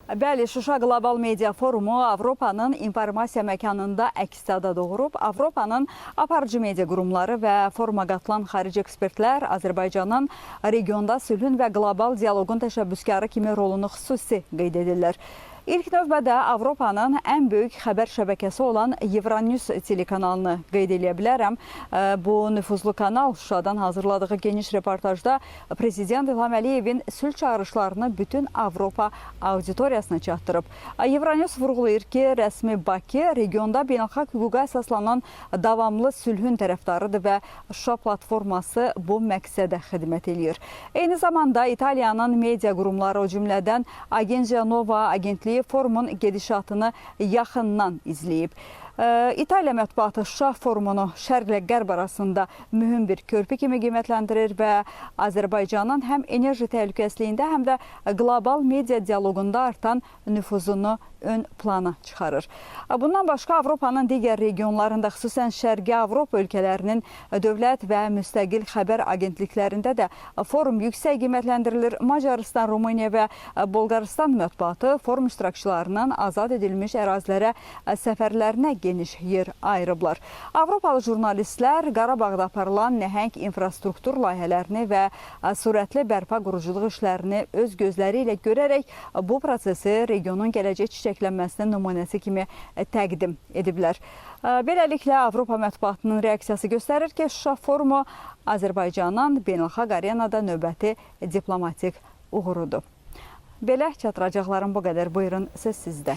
Bəli, Şuşa Qlobal Media Forumu Avropanın informasiya məkanında əks-səda doğurub. Avropanın aparıcı media qurumları və foruma qatılan xarici ekspertlər Azərbaycanın regionda sülhün və qlobal dialoqun təşəbbüskarı kimi rolunu xüsusi qeyd edirlər. İlk növbədə Avropanın ən böyük xəbər şəbəkəsi olan Euronews telekanalını qeyd edə bilərəm. Bu nüfuzlu kanal Şuşadan hazırladığı geniş reportajda Prezident İlham Əliyevin sülh çağırışlarını bütün Avropa auditoriyasına çatdırıb. Euronews vurğulayır ki, rəsmi Bakı regionda beynəlxalq hüquqa əsaslanan davamlı sülhün tərəfdarıdır və Şuşa platforması bu məqsədə xidmət edir. Eyni zamanda İtaliyanın media qurumları, o cümlədən Agencia Nova agentliyi forumun gedişatını yaxından izləyib. İtaliya mətbuatı Şuşa forumunu şərqlə qərb arasında mühüm bir körpü kimi qiymətləndirir və Azərbaycanın həm enerji təhlükəsizliyində, həm də qlobal media dialoqunda artan nüfuzunu ön plana çıxarır. Bundan başqa Avropanın digər regionlarında, xüsusən Şərqi Avropa ölkələrinin dövlət və müstəqil xəbər agentliklərində də forum yüksək qiymətləndirilir. Macarıstan, Rumıniya və Bolqarıstan mətbuatı forum iştirakçılarının azad edilmiş ərazilərə səfərlərinə geniş yer ayırıblar. Avropalı jurnalistlər Qarabağda aparılan nəhəng infrastruktur layihələrini və sürətli bərpa quruculuq işlərini öz gözləri ilə görərək bu prosesi regionun gələcək çiçəklənməsinin nümunəsi kimi təqdim ediblər. Beləliklə, Avropa mətbuatının reaksiyası göstərir ki, Şuşa forumu Azərbaycanın beynəlxalq arenada növbəti diplomatik uğurudur. Belə çatdıracaqlarım bu qədər. Buyurun, söz sizdə.